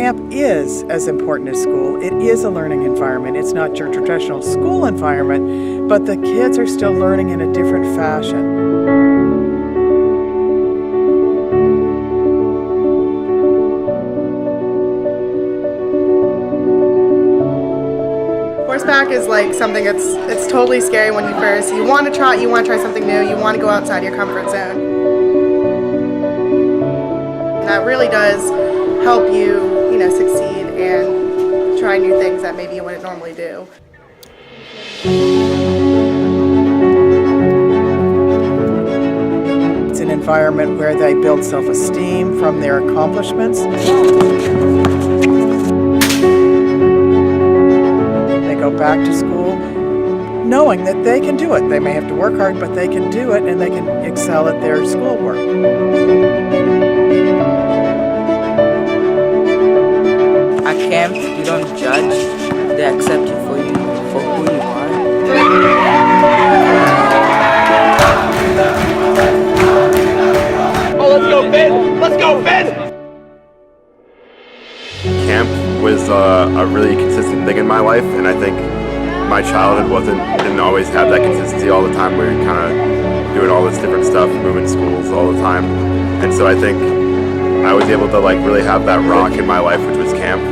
camp is as important as school. It is a learning environment. It's not your traditional school environment, but the kids are still learning in a different fashion. Horseback is like something it's totally scary when you want to try something new, you want to go outside your comfort zone. And that really does help you, succeed and try new things that maybe you wouldn't normally do. It's an environment where they build self-esteem from their accomplishments. Go back to school knowing that they can do it. They may have to work hard, but they can do it and they can excel at their schoolwork. At camp, you don't judge. They accept you for who you are. Oh, let's go, Ben! Let's go, Ben! Camp was a really consistent thing in my life, and I think my childhood didn't always have that consistency all the time. We were kind of doing all this different stuff, moving schools all the time, and so I think I was able to really have that rock in my life, which was camp.